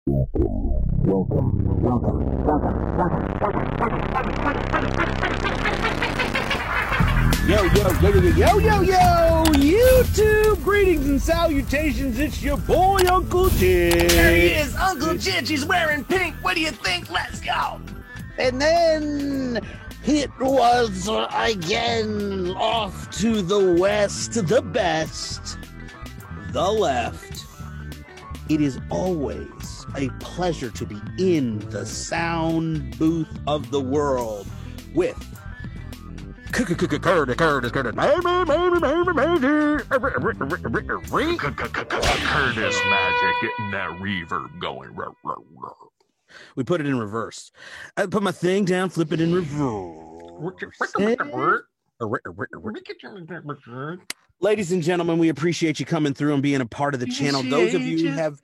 Yo, YouTube, greetings and salutations, it's your boy, Uncle Jitch. There he is, Uncle Jitch, he's wearing pink, what do you think? Let's go. And then it was again off to the west, the best, the left. It is always a pleasure to be in the sound booth of the world with Curtis Magic, getting that reverb going. We put it in reverse. I put my thing down, flip it in reverse. Ladies and gentlemen, we appreciate you coming through and being a part of the channel. Those of you who have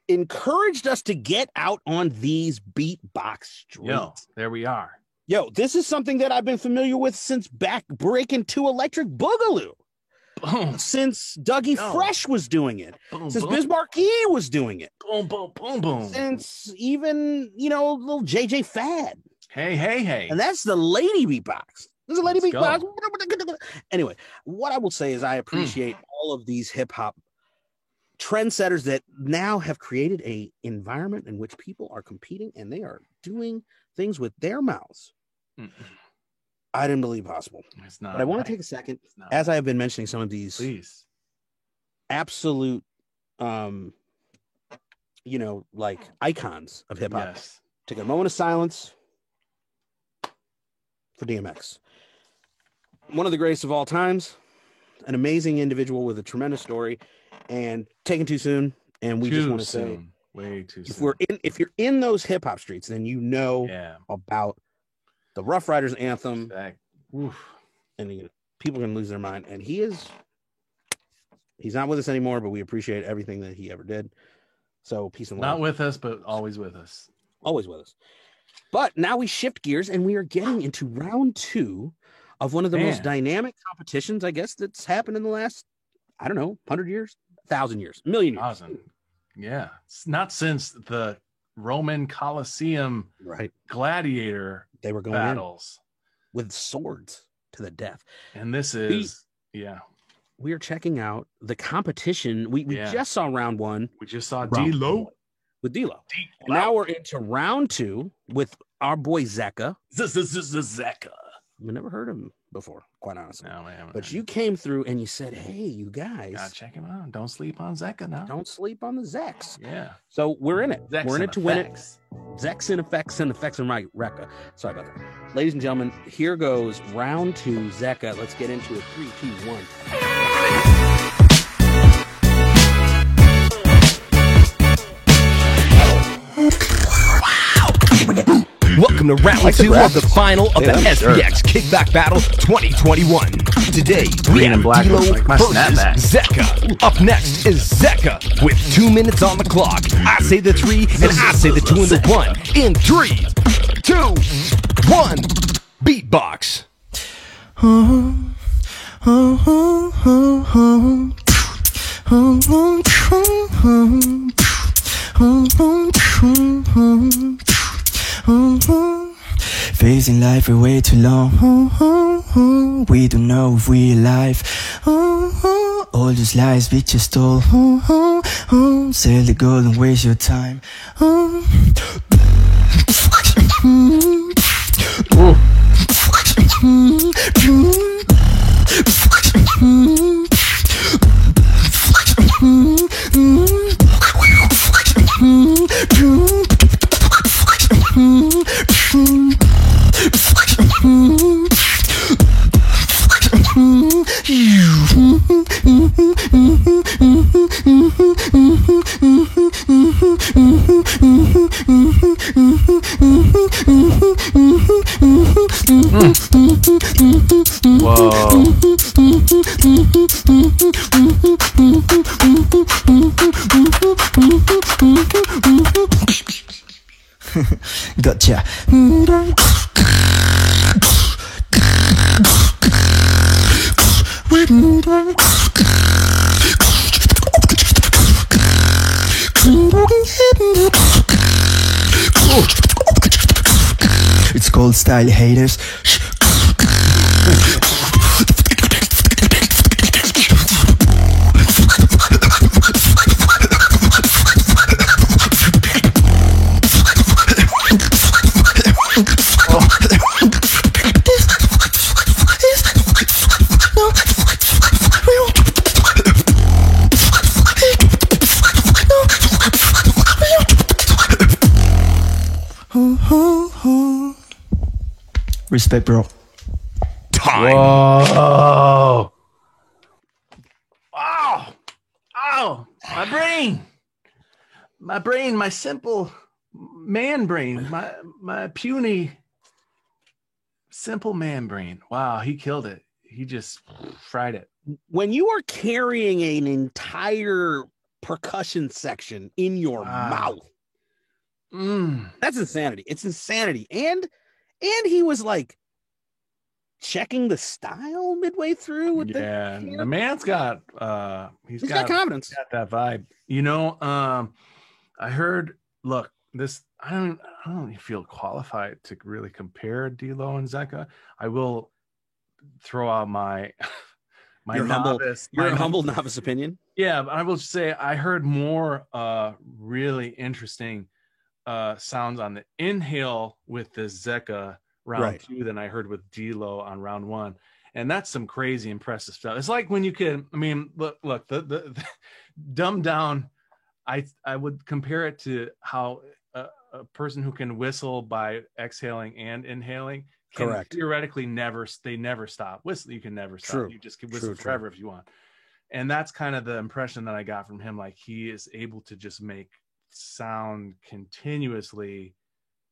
encouraged us to get out on these beatbox streets. Yo, there we are. Yo, this is something that I've been familiar with since back Breaking 2 Electric Boogaloo. Boom. Since Dougie Fresh was doing it. Boom, Since boom. Biz Markie was doing it. Boom, boom, boom, boom. Since even, little JJ Fad. Hey. And that's the lady beatbox. There's a lady Let's beatbox. Anyway, what I will say is I appreciate all of these hip hop trendsetters that now have created a environment in which people are competing and they are doing things with their mouths. I didn't believe possible. It's not. But I want to take a second, as I have been mentioning some of these absolute, like icons of hip hop. Yes. Take a moment of silence for DMX. One of the greatest of all times, an amazing individual with a tremendous story, and taken too soon. And we just want to say, way too soon. If you're in those hip hop streets, then you know about the Rough Riders anthem. And people are gonna lose their mind. And he's not with us anymore, but we appreciate everything that he ever did. So peace and love. Not with us, but always with us. Always with us. But now we shift gears and we are getting into round 2 of one of the most dynamic competitions, I guess, that's happened in the last, 100 years, 1,000 years, million years. 1,000. Yeah. It's not since the Roman Colosseum gladiator they were going battles with swords to the death. And this is we are checking out the competition. We just saw round 1. We just saw D-Lo with D-Lo. And now we're into round 2 with our boy Zeka. Zeka. We never heard of him before, quite honestly. No, I haven't. But you came through and you said, "Hey, you guys, gotta check him out. Don't sleep on Zeka now. Don't sleep on the Zeks." Yeah. So we're in it. Zeks we're in it to effects. win it. Zeks and effects and right, Rekka. Sorry about that. Ladies and gentlemen, here goes round 2, Zeka. Let's get into it. 3, 2, 1. Welcome to round 2 of the final of the SPX Kickback Battle 2021. Today, we have D-Lo versus Zeka. Up next is Zeka with 2 minutes on the clock. I say the 3 and I say the 2 and the 1. In 3, 2, 1, beatbox. Facing life for way too long. We don't know if we're alive. All those lies we just told. Sell the gold and waste your time. Gotcha. It's called Style Haters. Respect, bro. Time. Whoa. Oh, my brain, my simple man brain, my puny, simple man brain. Wow, he killed it. He just fried it. When you are carrying an entire percussion section in your mouth, that's insanity. It's insanity. And he was like checking the style midway through with the man's got he's got confidence. He's got that vibe. You know, I heard, look, this I don't even feel qualified to really compare D-Lo and Zeka. I will throw out my humble novice opinion. Yeah, I will say I heard more really interesting sounds on the inhale with the Zeka round 2 than I heard with D-Lo on round 1, and that's some crazy impressive stuff. It's like when you can, I mean, look, the dumbed down. I would compare it to how a person who can whistle by exhaling and inhaling can theoretically never stop whistling. You can never stop. True. You just can whistle forever if you want. And that's kind of the impression that I got from him. Like, he is able to just make sound continuously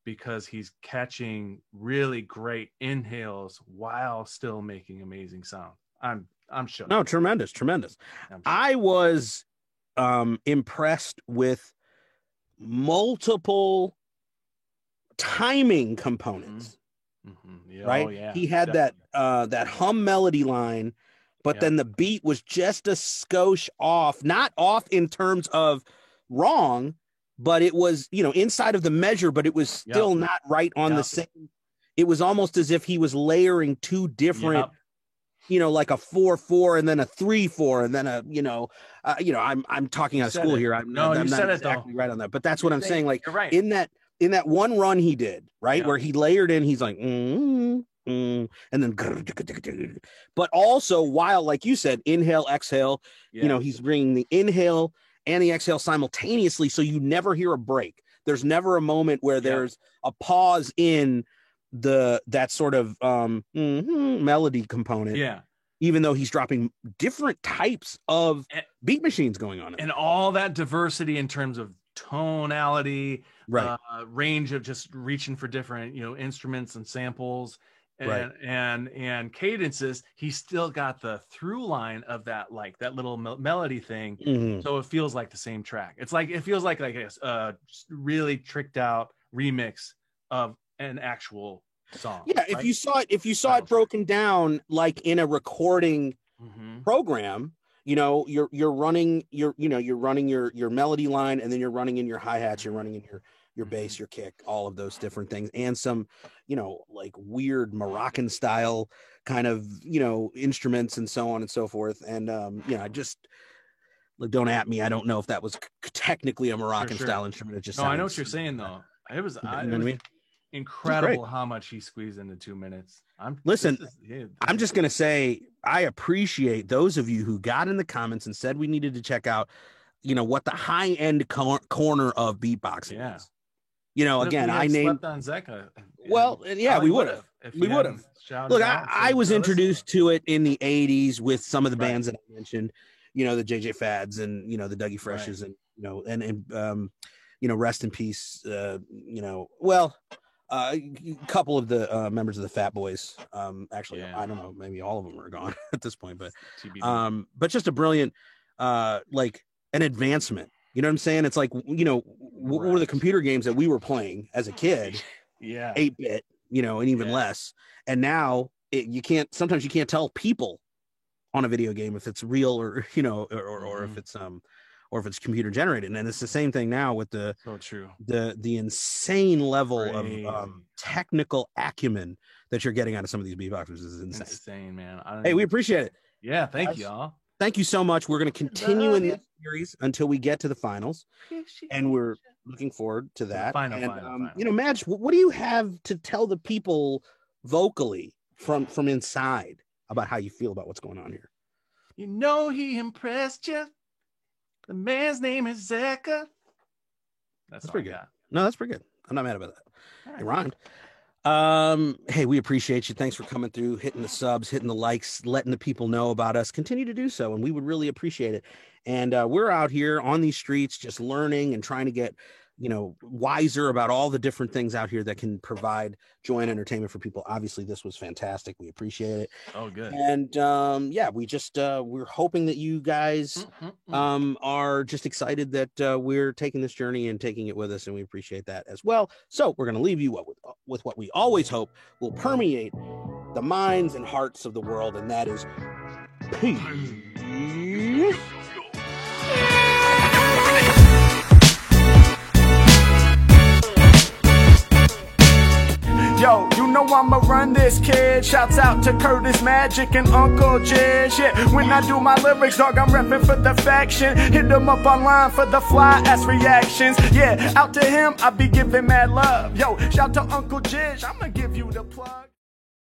because he's catching really great inhales while still making amazing sound. I'm shook. No, tremendous. I was impressed with multiple timing components. Yeah, right? Oh, yeah, he had that hum melody line, but then the beat was just a skosh off, not off in terms of wrong, but it was, inside of the measure, but it was still not right on the same. It was almost as if he was layering two different, like a 4/4 and then a 3/4 and then I'm talking out of school here. I'm not exactly right on that, but that's what I'm saying. Like, right. in that one run he did, right, where he layered in, he's like, and then, but also while, like you said, inhale, exhale, he's bringing the inhale and the exhale simultaneously, so you never hear a break. There's never a moment where there's a pause in that sort of melody component. Yeah. Even though he's dropping different types of beat machines going on. And all that diversity in terms of tonality, range of just reaching for different, instruments and samples and cadences. He's still got the through line of that, like that little melody thing. Mm-hmm. So it feels like the same track. It's like, it feels like a really tricked out remix of an actual song. Yeah. If you saw it broken down, like in a recording program, you're running your melody line, and then you're running in your hi-hats, you're running in your bass, your kick, all of those different things, and some, like weird Moroccan style kind of, instruments and so on and so forth. And, I just, like, don't at me. I don't know if that was technically a Moroccan style instrument. It just I know what you're saying though. It was, incredible how much he squeezed into 2 minutes. I'm just going to say, I appreciate those of you who got in the comments and said we needed to check out, what the high end corner of beatboxing is. Again, I named on Zeka. Well, yeah, we would have. We would have. Look, I was introduced to it in the 80s with some of the bands that I mentioned, the JJ Fads and, the Dougie Freshes and, rest in peace. A couple of the members of the Fat Boys. Actually, I don't know, maybe all of them are gone at this point, but just a brilliant, like an advancement. You know what I'm saying? It's like, what were the computer games that we were playing as a kid? 8-bit, and even less. And now sometimes you can't tell people on a video game if it's real or, or if it's or if it's computer generated. And it's the same thing now with the insane level of technical acumen that you're getting out of some of these beatboxers is insane, man. Hey, we appreciate it. Yeah, thank you all. Thank you so much. We're going to continue in this series until we get to the finals, and we're looking forward to that. Final. You know, Madge, what do you have to tell the people vocally from inside about how you feel about what's going on here? You know he impressed you. The man's name is Zecca. That's pretty good. No, that's pretty good. I'm not mad about that. Right. It rhymed. Hey, we appreciate you. Thanks for coming through, hitting the subs, hitting the likes, letting the people know about us. Continue to do so, and we would really appreciate it. And we're out here on these streets just learning and trying to get, you know, wiser about all the different things out here that can provide joy and entertainment for people. Obviously, this was fantastic. We appreciate it. Oh, good. And yeah, we just we're hoping that you guys are just excited that we're taking this journey and taking it with us, and we appreciate that as well. So we're going to leave you with what we always hope will permeate the minds and hearts of the world, and that is peace. Yo, you know I'ma run this, kid. Shouts out to Curtis Magic and Uncle Jizz. Yeah, when I do my lyrics, dog, I'm repping for the faction. Hit them up online for the fly-ass reactions. Yeah, out to him, I be giving mad love. Yo, shout to Uncle Jizz, I'ma give you the plug.